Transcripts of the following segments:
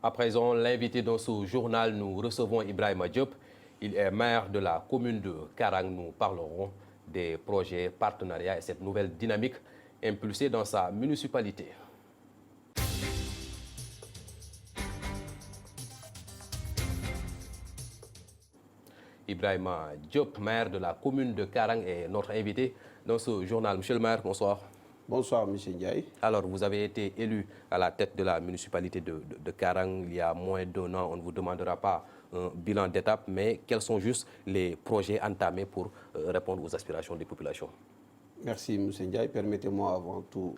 À présent, l'invité dans ce journal, nous recevons Ibrahima Diop. Il est maire de la commune de Karang. Nous parlerons des projets, partenariats et cette nouvelle dynamique impulsée dans sa municipalité. Ibrahima Diop, maire de la commune de Karang, est notre invité dans ce journal. Monsieur le maire, bonsoir. Bonsoir, M. Ndiaye. Alors, vous avez été élu à la tête de la municipalité de Karang il y a moins d'1 an. On ne vous demandera pas un bilan d'étape, mais quels sont juste les projets entamés pour répondre aux aspirations des populations? Merci, M. Ndiaye. Permettez-moi avant tout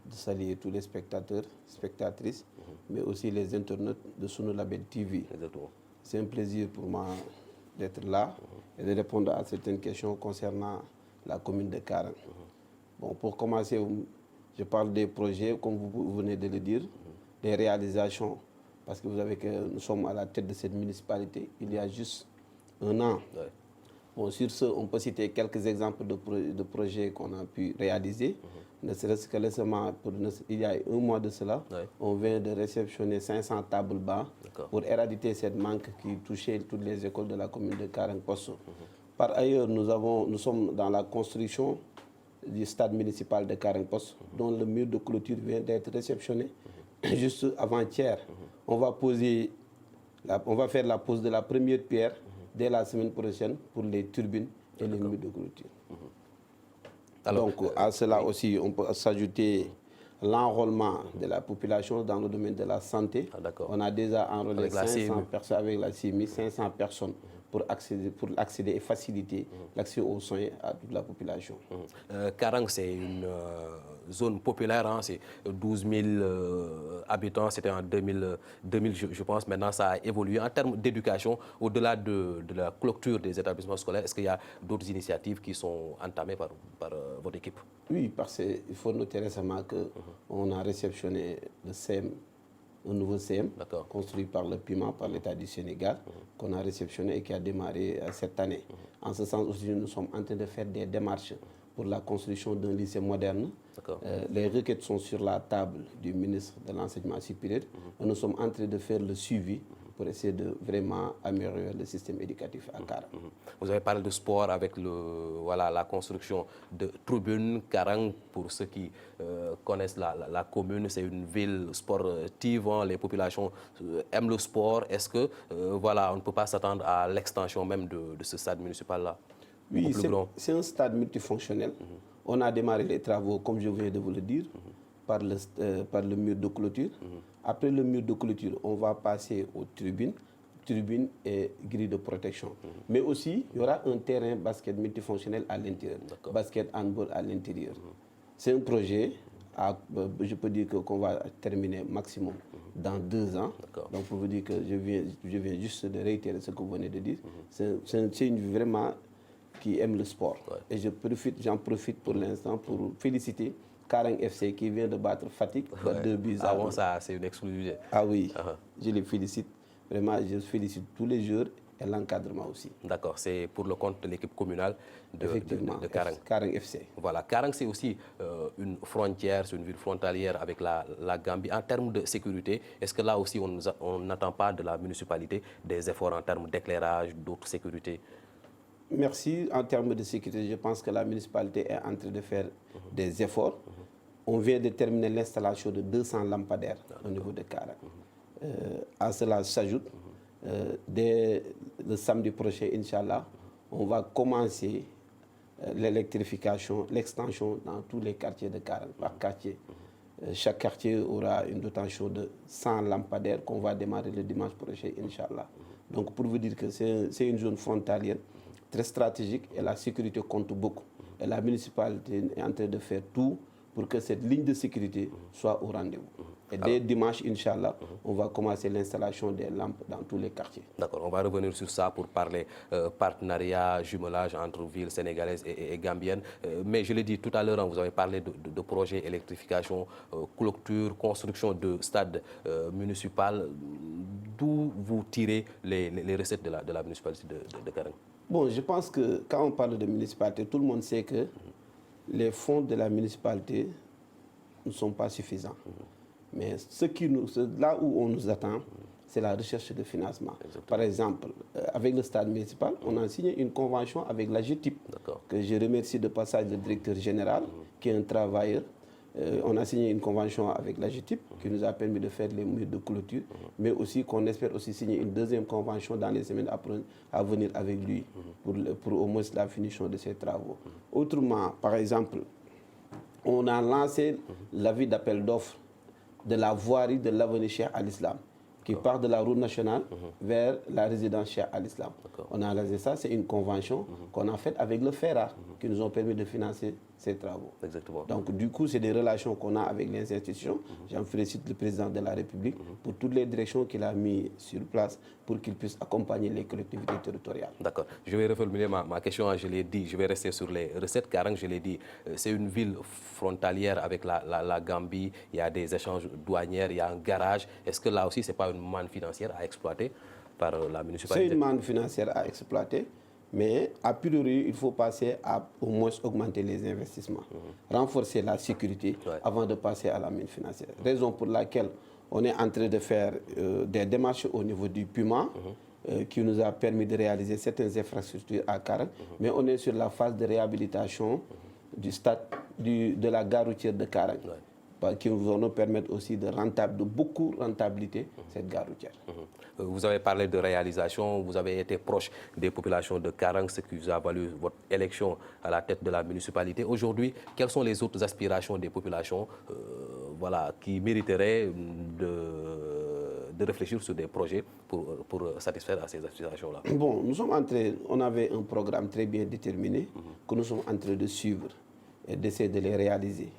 de saluer tous les spectateurs, spectatrices, mais aussi les internautes de Sunulabel TV. C'est un plaisir pour moi d'être là et de répondre à certaines questions concernant la commune de Karang. Bon, pour commencer, je parle des projets, comme vous venez de le dire, des réalisations, parce que vous savez que nous sommes à la tête de cette municipalité il y a juste 1 an. Ouais. Bon, sur ce, on peut citer quelques exemples de projets qu'on a pu réaliser. Ne serait-ce que récemment, il y a 1 mois de cela, on vient de réceptionner 500 tables bancs pour éradiquer cette manque qui touchait toutes les écoles de la commune de Karang Posso. Par ailleurs, nous sommes dans la construction du stade municipal de Karang Posso, dont le mur de clôture vient d'être réceptionné juste avant-hier. On va faire la pose de la première pierre dès la semaine prochaine pour les turbines et les murs de clôture. Alors, donc à cela aussi, on peut s'ajouter l'enrôlement de la population dans le domaine de la santé. On a déjà enrôlé 500 personnes avec la CIMI, 500 personnes pour accéder et faciliter l'accès aux soins à toute la population. Karang, c'est une zone populaire, hein, c'est 12 000 habitants, c'était en 2000 je pense. Maintenant, ça a évolué. En termes d'éducation, au-delà de la clôture des établissements scolaires, est-ce qu'il y a d'autres initiatives qui sont entamées par votre équipe? Oui, parce qu'il faut noter récemment qu'on a réceptionné le CEM, un nouveau CM construit par le PIMA, par l'État du Sénégal, qu'on a réceptionné et qui a démarré cette année. En ce sens aussi, nous sommes en train de faire des démarches pour la construction d'un lycée moderne. Les requêtes sont sur la table du ministre de l'Enseignement supérieur. Nous sommes en train de faire le suivi pour essayer de vraiment améliorer le système éducatif à Karang. Vous avez parlé de sport avec la construction de tribunes. Karang, pour ceux qui connaissent la commune, c'est une ville sportive. Hein, les populations aiment le sport. Est-ce que on ne peut pas s'attendre à l'extension même de ce stade municipal-là? Oui, c'est un stade multifonctionnel. On a démarré les travaux, comme je viens de vous le dire, par le mur de clôture. Après le mur de clôture, on va passer aux tribunes et grilles de protection. Mais aussi, il y aura un terrain basket multifonctionnel à l'intérieur, basket handball à l'intérieur. C'est un projet, je peux dire qu'on va terminer maximum dans 2 ans. Donc, pour vous dire que je viens juste de réitérer ce que vous venez de dire. C'est une vie vraiment qui aime le sport. Et j'en profite pour l'instant pour féliciter Karang FC qui vient de battre Fatick. 2 buts à 1. Bon, ça, c'est une exclusivité. Ah oui, je les félicite. Vraiment, je félicite tous les joueurs et l'encadrement aussi. D'accord, c'est pour le compte de l'équipe communale de Karang. Karang FC. Voilà, Karang, c'est aussi une frontière, c'est une ville frontalière avec la Gambie. En termes de sécurité, est-ce que là aussi, on n'attend pas de la municipalité des efforts en termes d'éclairage, d'autres sécurités? Merci. En termes de sécurité, je pense que la municipalité est en train de faire des efforts. On vient de terminer l'installation de 200 lampadaires au niveau de Karang. À cela s'ajoute, dès le samedi prochain, Inch'Allah, on va commencer l'électrification, l'extension dans tous les quartiers de Karang, par quartier. Chaque quartier aura une dotation de 100 lampadaires qu'on va démarrer le dimanche prochain, Inch'Allah. Donc pour vous dire que c'est une zone frontalière très stratégique et la sécurité compte beaucoup. Et la municipalité est en train de faire tout pour que cette ligne de sécurité soit au rendez-vous. Et dès dimanche, Inch'Allah, on va commencer l'installation des lampes dans tous les quartiers. D'accord, on va revenir sur ça pour parler partenariat, jumelage entre villes sénégalaises et gambiennes. Mais je l'ai dit tout à l'heure, vous avez parlé de projets électrification, clôture, construction de stade municipal. D'où vous tirez les recettes de la municipalité de Karang? Bon, je pense que quand on parle de municipalité, tout le monde sait que les fonds de la municipalité ne sont pas suffisants. Mais là où on nous attend, c'est la recherche de financement. Par exemple, avec le stade municipal, on a signé une convention avec la GTIP, que je remercie de passage le directeur général, qui est un travailleur. On a signé une convention avec la GTIP qui nous a permis de faire les murs de clôture, mais aussi qu'on espère aussi signer une deuxième convention dans les semaines à venir avec lui pour au moins la finition de ces travaux. Autrement, par exemple, on a lancé l'avis d'appel d'offres de la voirie de l'avenue Cheikh Al-Islam, qui part de la route nationale vers la résidence Cheikh Al-Islam. On a lancé ça, c'est une convention qu'on a faite avec le FERA, qui nous ont permis de financer ces travaux. Exactement. Donc du coup, c'est des relations qu'on a avec les institutions. J'en félicite le président de la République pour toutes les directions qu'il a mises sur place pour qu'il puisse accompagner les collectivités territoriales. D'accord. Je vais reformuler ma question, je l'ai dit, je vais rester sur les recettes. Karang, je l'ai dit, c'est une ville frontalière avec la Gambie, il y a des échanges douanières, il y a un garage. Est-ce que là aussi, ce n'est pas une manne financière à exploiter par la municipalité? C'est une manne financière à exploiter. Mais a priori, il faut passer à au moins augmenter les investissements, renforcer la sécurité avant de passer à la manne financière. Raison pour laquelle on est en train de faire des démarches au niveau du PUMA, qui nous a permis de réaliser certaines infrastructures à Karang, mais on est sur la phase de réhabilitation du stade de la gare routière de Karang. Qui vont nous permettre aussi de beaucoup rentabilité cette gare routière. Vous avez parlé de réalisation, vous avez été proche des populations de Karang, ce qui vous a valu votre élection à la tête de la municipalité. Aujourd'hui, quelles sont les autres aspirations des populations qui mériteraient de réfléchir sur des projets pour satisfaire à ces aspirations-là? Bon, on avait un programme très bien déterminé que nous sommes en train de suivre et d'essayer de les réaliser.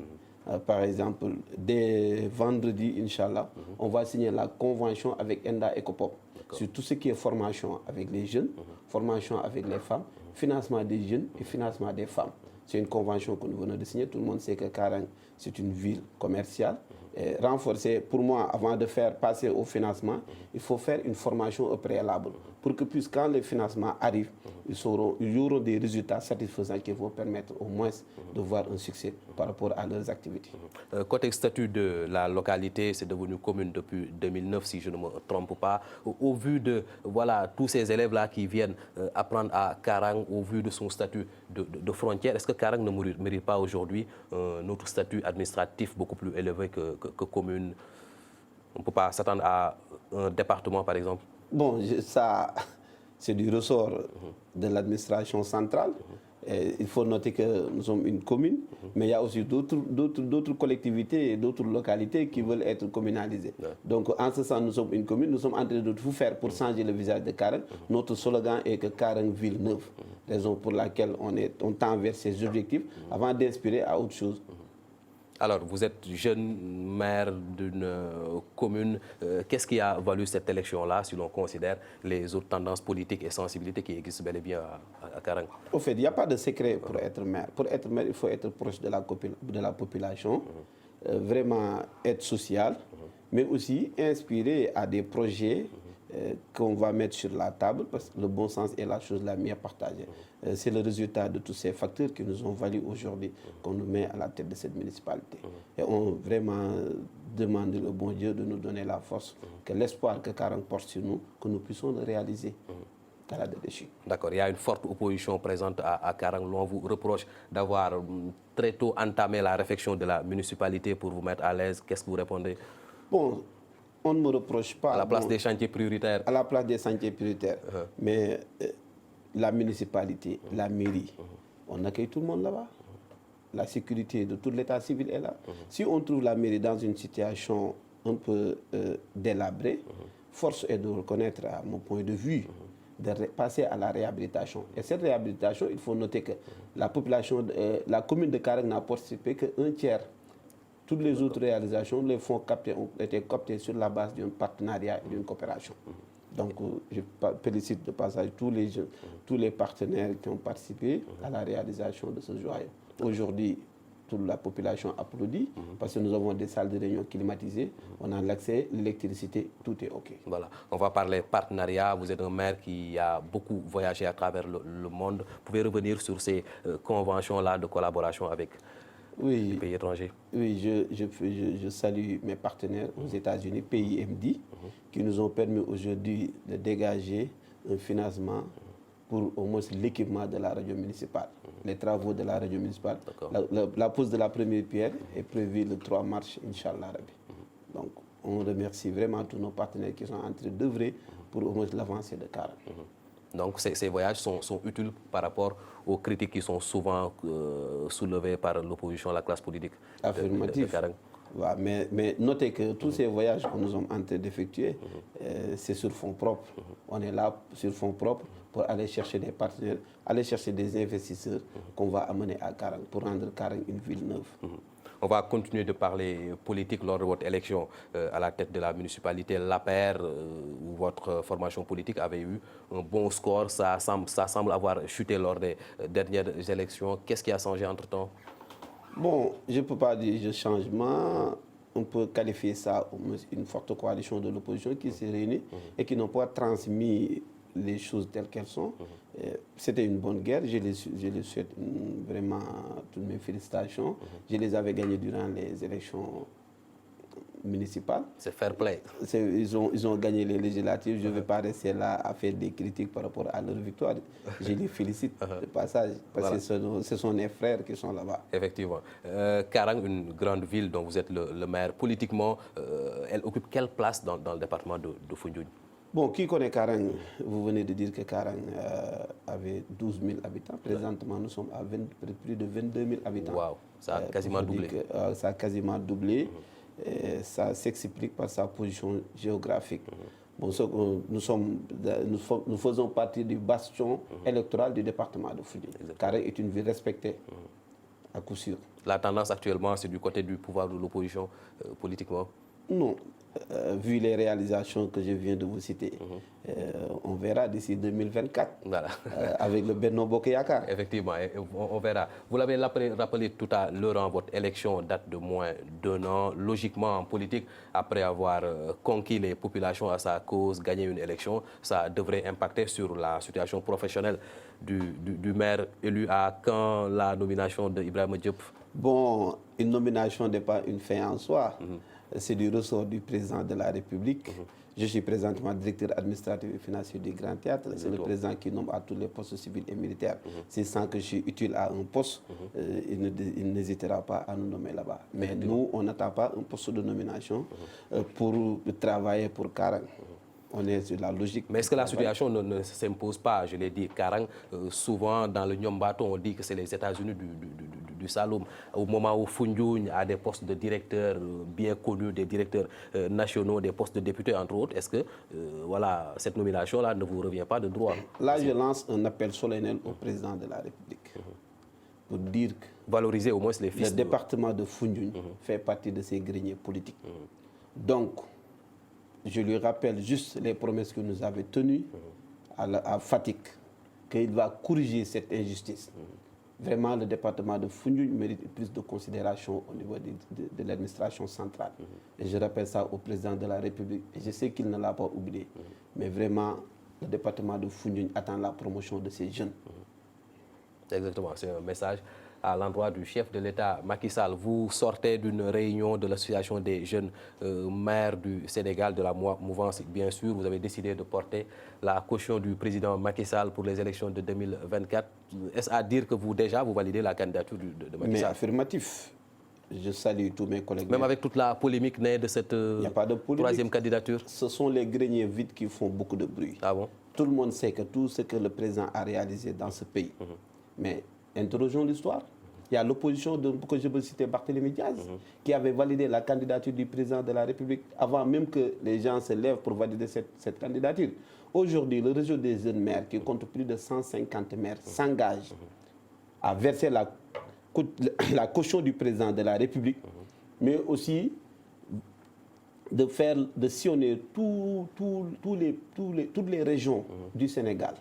Par exemple, dès vendredi, Inch'Allah, on va signer la convention avec Enda Ecopop sur tout ce qui est formation avec les jeunes, formation avec les femmes, financement des jeunes et financement des femmes. C'est une convention que nous venons de signer. Tout le monde sait que Karang, c'est une ville commerciale. Et renforcer, pour moi, avant de faire passer au financement, il faut faire une formation au préalable pour que, quand les financements arrivent, il y aura des résultats satisfaisants qui vont permettre au moins de voir un succès par rapport à leurs activités. Côté statut de la localité, c'est devenu commune depuis 2009, si je ne me trompe pas. Au vu de tous ces élèves-là qui viennent apprendre à Karang, au vu de son statut de frontière, est-ce que Karang ne mérite pas aujourd'hui notre statut administratif beaucoup plus élevé que commune? On ne peut pas s'attendre à un département, par exemple? Bon, ça, c'est du ressort de l'administration centrale. Et il faut noter que nous sommes une commune, mais il y a aussi d'autres collectivités et d'autres localités qui veulent être communalisées. Donc, en ce sens, nous sommes une commune, nous sommes en train de tout faire pour changer le visage de Karang. Notre slogan est que Karang, ville neuve. Raison pour laquelle on tend vers ces objectifs avant d'inspirer à autre chose. Alors, vous êtes jeune maire d'une commune. Qu'est-ce qui a valu cette élection-là, si l'on considère les autres tendances politiques et sensibilités qui existent bel et bien à Karang? Au fait, il n'y a pas de secret pour être maire. Pour être maire, il faut être proche de la population, vraiment être social, mais aussi inspiré à des projets qu'on va mettre sur la table, parce que le bon sens est la chose la mieux partagée. C'est le résultat de tous ces facteurs qui nous ont valu aujourd'hui qu'on nous met à la tête de cette municipalité. Et on vraiment demande au bon Dieu de nous donner la force, que l'espoir que Karang porte sur nous, que nous puissions le réaliser. D'accord, il y a une forte opposition présente à Karang. L'on vous reproche d'avoir très tôt entamé la réflexion de la municipalité pour vous mettre à l'aise. Qu'est-ce que vous répondez? Bon, on ne me reproche pas. À la place des chantiers prioritaires. À la place des chantiers prioritaires. Mais la municipalité, la mairie, on accueille tout le monde là-bas. La sécurité de tout l'état civil est là. Si on trouve la mairie dans une situation un peu délabrée, force est de reconnaître, à mon point de vue, de passer à la réhabilitation. Et cette réhabilitation, il faut noter que la population, la commune de Karang n'a participé qu'un tiers. Toutes les autres réalisations, les fonds captés ont été captés sur la base d'un partenariat et d'une coopération. Donc, je félicite de passage tous les partenaires qui ont participé à la réalisation de ce joyau. Aujourd'hui, toute la population applaudit parce que nous avons des salles de réunion climatisées, on a l'accès, l'électricité, tout est OK. Voilà, on va parler partenariat. Vous êtes un maire qui a beaucoup voyagé à travers le monde. Vous pouvez revenir sur ces conventions-là de collaboration avec du pays étranger? Oui, je salue mes partenaires aux États-Unis, PIMD, qui nous ont permis aujourd'hui de dégager un financement pour au moins l'équipement de la radio municipale, les travaux de la radio municipale. La pose de la première pierre est prévue le 3 mars, Inch'Allah. Donc, on remercie vraiment tous nos partenaires qui sont en train d'œuvrer pour au moins l'avancée de Karang. Donc ces voyages sont utiles par rapport aux critiques qui sont souvent soulevées par l'opposition, la classe politique de Karang. Ouais, mais notez que tous ces voyages que nous sommes en train d'effectuer, c'est sur fonds propres. On est là sur fonds propres pour aller chercher des partenaires, aller chercher des investisseurs qu'on va amener à Karang pour rendre Karang une ville neuve. On va continuer de parler politique lors de votre élection à la tête de la municipalité. L'APR, où votre formation politique avait eu un bon score, ça semble avoir chuté lors des dernières élections. Qu'est-ce qui a changé entre-temps? Bon, je ne peux pas dire de changement. On peut qualifier ça une forte coalition de l'opposition qui s'est réunie et qui n'ont pas transmis les choses telles qu'elles sont. C'était une bonne guerre. Je les souhaite vraiment toutes mes félicitations. Je les avais gagnés durant les élections municipales. C'est fair play. Ils ont gagné les législatives. Je ne vais pas rester là à faire des critiques par rapport à leur victoire. Je les félicite de passage parce que ce sont mes frères qui sont là-bas. Effectivement. Karang, une grande ville dont vous êtes le maire, politiquement, elle occupe quelle place dans le département de Foundiougne? Bon, qui connaît Karang? Vous venez de dire que Karang avait 12 000 habitants. Présentement, nous sommes à plus de 22 000 habitants. Waouh, ça a quasiment doublé. Ça a quasiment doublé. Ça s'explique par sa position géographique. Bon, nous faisons partie du bastion électoral du département de Foundiougne. Karang est une ville respectée, à coup sûr. La tendance actuellement, c'est du côté du pouvoir de l'opposition politiquement? Non. Vu les réalisations que je viens de vous citer, on verra d'ici 2024 voilà. Avec le Benno Bokk Yakaar. Effectivement, on verra. Vous l'avez rappelé tout à l'heure, votre élection date de moins d'1 an. Logiquement, en politique, après avoir conquis les populations à sa cause, gagné une élection, ça devrait impacter sur la situation professionnelle du maire élu. À quand la nomination d'Ibrahima Diop? Bon, une nomination n'est pas une fin en soi. C'est du ressort du président de la République. Je suis présentement directeur administratif et financier du Grand Théâtre. C'est le président qui nomme à tous les postes civils et militaires. C'est sans que je suis utile à un poste, il n'hésitera pas à nous nommer là-bas. Mais nous, on n'attend pas un poste de nomination pour travailler pour Karang. On est sur la logique. Mais est-ce que la situation ne s'impose pas? Je l'ai dit, Karang, souvent dans le Nyombato, on dit que c'est les États-Unis du Saloum. Au moment où Foundiougne a des postes de directeurs bien connus, des directeurs nationaux, des postes de députés, entre autres, est-ce que voilà, cette nomination-là ne vous revient pas de droit? Là, je lance un appel solennel au président de la République pour dire que valoriser au moins les fils. Le département de Foundiougne fait partie de ces greniers politiques. Donc, je lui rappelle juste les promesses que nous avons tenues à Fatick, qu'il va corriger cette injustice. Vraiment, le département de Foundiougne mérite plus de considération au niveau de l'administration centrale. Et je rappelle ça au président de la République. Et je sais qu'il ne l'a pas oublié. Mais vraiment, le département de Foundiougne attend la promotion de ces jeunes. Exactement, c'est un message à l'endroit du chef de l'État, Macky Sall. Vous sortez d'une réunion de l'association des jeunes maires du Sénégal, de la mouvance, bien sûr. Vous avez décidé de porter la caution du président Macky Sall pour les élections de 2024. Est-ce à dire que vous validez la candidature de Macky Sall? Mais affirmatif. Je salue tous mes collègues. Même avec toute la polémique née de cette troisième candidature? Ce sont les greniers vides qui font beaucoup de bruit. Ah bon? Tout le monde sait que tout ce que le président a réalisé dans ce pays. Mais interrogeons l'histoire. Il y a l'opposition que je peux citer, Barthélémy Diaz, qui avait validé la candidature du président de la République avant même que les gens se lèvent pour valider cette candidature. Aujourd'hui, le réseau des jeunes maires, qui compte plus de 150 maires, s'engage à verser la caution du président de la République, mais aussi de sillonner toutes les régions du Sénégal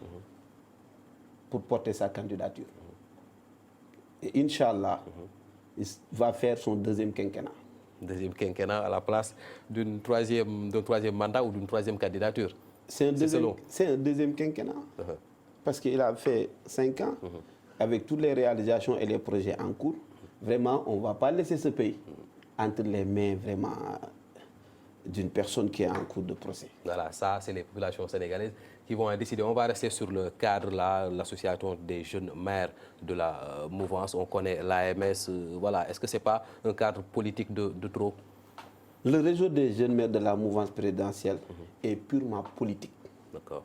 pour porter sa candidature. Et Inch'Allah, il va faire son deuxième quinquennat. Deuxième quinquennat à la place d'un troisième mandat ou d'une troisième candidature? C'est un deuxième quinquennat. Parce qu'il a fait 5 ans, avec toutes les réalisations et les projets en cours. vraiment, on ne va pas laisser ce pays entre les mains vraiment d'une personne qui est en cours de procès. Voilà, ça, c'est les populations sénégalaises qui vont décider. On va rester sur le cadre là, l'association des jeunes maires de la mouvance. On connaît l'AMS. Voilà, est-ce que ce n'est pas un cadre politique de trop? Le réseau des jeunes maires de la mouvance présidentielle est purement politique. D'accord.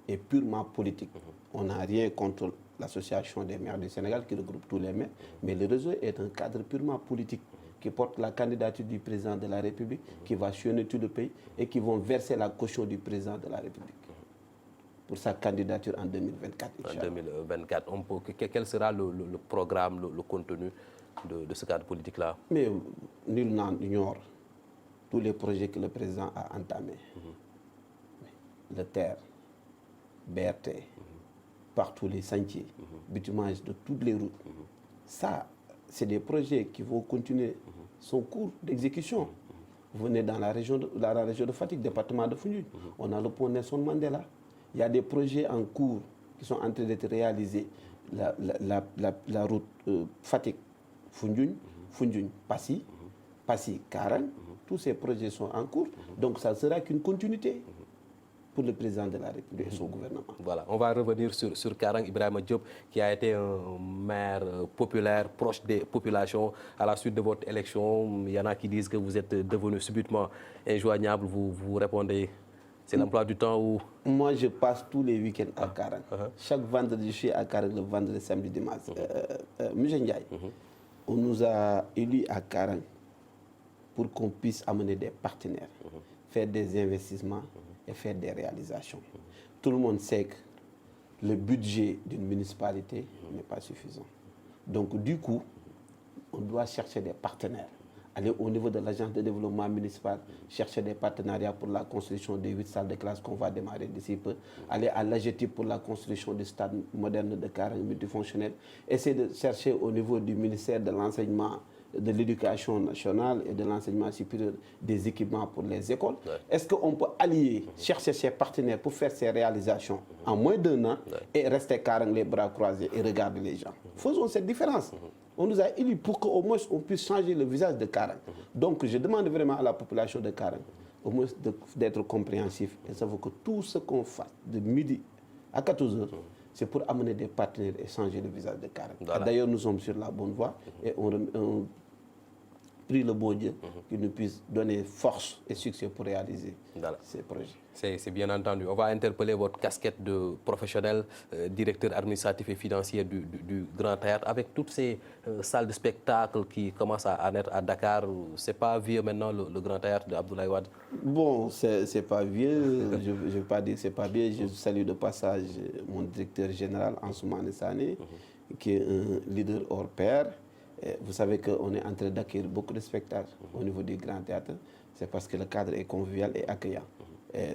Est purement politique. On n'a rien contre l'association des maires du Sénégal qui regroupe tous les maires, mais le réseau est un cadre purement politique qui porte la candidature du président de la République, qui va sillonner tout le pays et qui vont verser la caution du président de la République pour sa candidature en 2024. En 2024, quel sera le programme, le contenu de ce cadre politique-là? Mais nul n'en ignore tous les projets que le président a entamés. Le terre, BRT, partout les sentiers, bitumage de toutes les routes. Ça, c'est des projets qui vont continuer son cours d'exécution. Vous venez dans la région de Fatick, département de Foundiougne. On a le pont Nelson Mandela. Il y a des projets en cours qui sont en train d'être réalisés. La route Fatick-Foundiougne, Foundiougne-Passy, Passy-Karang, tous ces projets sont en cours. Donc ça sera qu'une continuité pour le président de la République et son gouvernement. Voilà, on va revenir sur Karang Ibrahima Diop, qui a été un maire populaire, proche des populations. À la suite de votre élection, il y en a qui disent que vous êtes devenu subitement injoignable. Vous répondez, c'est l'emploi du temps ou... Moi, je passe tous les week-ends à Karang. Chaque vendredi, je suis à Karang, le vendredi, samedi, dimanche. Monsieur Ndiaye, on nous a élus à Karang pour qu'on puisse amener des partenaires, faire des investissements et faire des réalisations. Tout le monde sait que le budget d'une municipalité n'est pas suffisant. Donc du coup, on doit chercher des partenaires. Aller au niveau de l'agence de développement municipal, chercher des partenariats pour la construction des 8 salles de classe qu'on va démarrer d'ici peu. Aller à l'AGETIP pour la construction du stade moderne de Karang multifonctionnel. Essayer de chercher au niveau du ministère de l'enseignement, de l'éducation nationale et de l'enseignement supérieur des équipements pour les écoles. Est-ce qu'on peut allier, chercher ses partenaires pour faire ces réalisations en moins d'1 an et rester Karang les bras croisés et regarder les gens? Faisons cette différence. On nous a élus pour qu'au moins on puisse changer le visage de Karang. Donc je demande vraiment à la population de Karang au moins d'être compréhensif et savoir que tout ce qu'on fasse de midi à 14h, c'est pour amener des partenaires et changer le visage de Karang. Voilà. D'ailleurs, nous sommes sur la bonne voie et on prie le bon Dieu qu'il nous puisse donner force et succès pour réaliser ces projets. C'est bien entendu. On va interpeller votre casquette de professionnel, directeur administratif et financier du Grand Théâtre, avec toutes ces salles de spectacle qui commencent à naître à Dakar. C'est pas vieux maintenant le Grand Théâtre d'Abdoulaye Wade? Bon, c'est pas vieux. Je ne vais pas dire que c'est pas vieux. Je salue de passage mon directeur général, Ansoumane Sané, qui est un leader hors pair. Vous savez qu'on est en train d'acquérir beaucoup de spectacles au niveau du Grand Théâtre. C'est parce que le cadre est convivial et accueillant.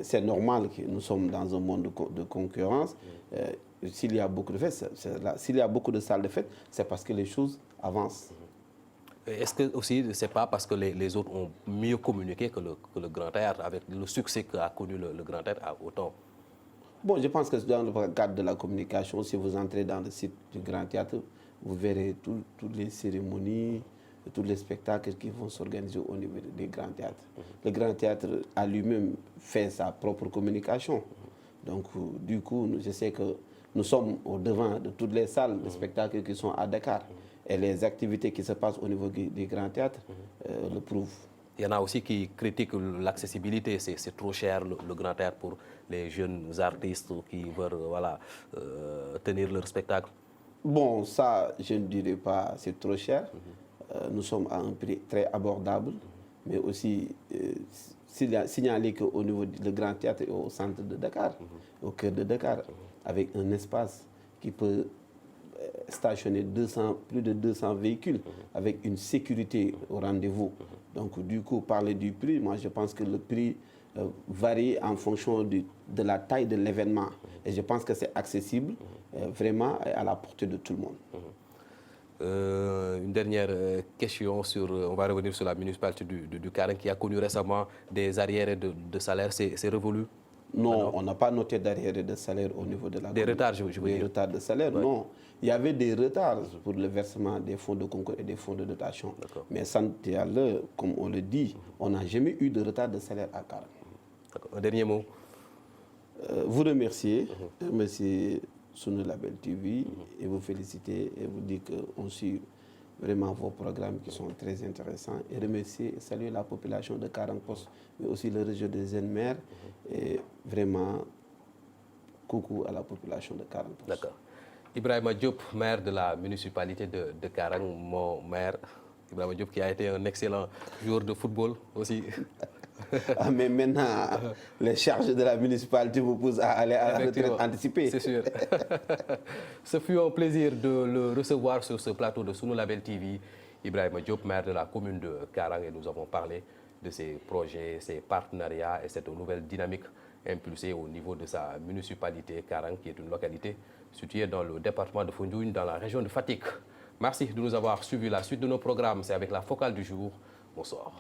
C'est normal que nous sommes dans un monde de concurrence. S'il y a beaucoup de fêtes, s'il y a beaucoup de salles de fêtes, c'est parce que les choses avancent. Est-ce que aussi c'est pas parce que les autres ont mieux communiqué que le Grand Théâtre, avec le succès qu'a connu le Grand Théâtre à autant? Bon, je pense que dans le cadre de la communication, si vous entrez dans le site du Grand Théâtre, vous verrez toutes les cérémonies, tous les spectacles qui vont s'organiser au niveau des grands théâtres. Le Grand Théâtre a lui-même fait sa propre communication. Donc, du coup, je sais que nous sommes au devant de toutes les salles de spectacles qui sont à Dakar. Et les activités qui se passent au niveau des grands théâtres le prouvent. Il y en a aussi qui critiquent l'accessibilité. C'est trop cher le Grand Théâtre pour les jeunes artistes qui veulent tenir leur spectacle. Bon, ça, je ne dirais pas c'est trop cher. Nous sommes à un prix très abordable, mais aussi signaler qu'au niveau du Grand Théâtre et au centre de Dakar, au cœur de Dakar, avec un espace qui peut stationner plus de 200 véhicules, avec une sécurité au rendez-vous. Donc, du coup, parler du prix, moi, je pense que le prix varie en fonction de la taille de l'événement. Et je pense que c'est accessible, vraiment à la portée de tout le monde. Une dernière question, on va revenir sur la municipalité du Karang qui a connu récemment des arriérés de salaire. C'est révolu? Non, on n'a pas noté d'arriérés de salaire au niveau de la commune. Des retards, je veux dire. Des retards de salaire, non. Il y avait des retards pour le versement des fonds de concours et des fonds de dotation. Mais sans comme on le dit, on n'a jamais eu de retard de salaire à Karang. Un dernier mot. Vous remercier Sunu Label TV et vous féliciter et vous dire qu'on suit vraiment vos programmes qui sont très intéressants et remercier et saluer la population de Karang Post, mais aussi le réseau des jeunes maires et vraiment coucou à la population de Karang Post. D'accord. Ibrahima Diop, maire de la municipalité de Karang, mon maire. Ibrahima Diop qui a été un excellent joueur de football aussi. Ah, mais maintenant, les charges de la municipalité vous poussent à aller à la retraite anticipée. C'est sûr. Ce fut un plaisir de le recevoir sur ce plateau de Sunu Label TV. Ibrahima Diop, maire de la commune de Karang, et nous avons parlé de ses projets, ses partenariats et cette nouvelle dynamique impulsée au niveau de sa municipalité Karang, qui est une localité située dans le département de Foundiougne, dans la région de Fatick. Merci de nous avoir suivis. La suite de nos programmes, c'est avec la focale du jour. Bonsoir.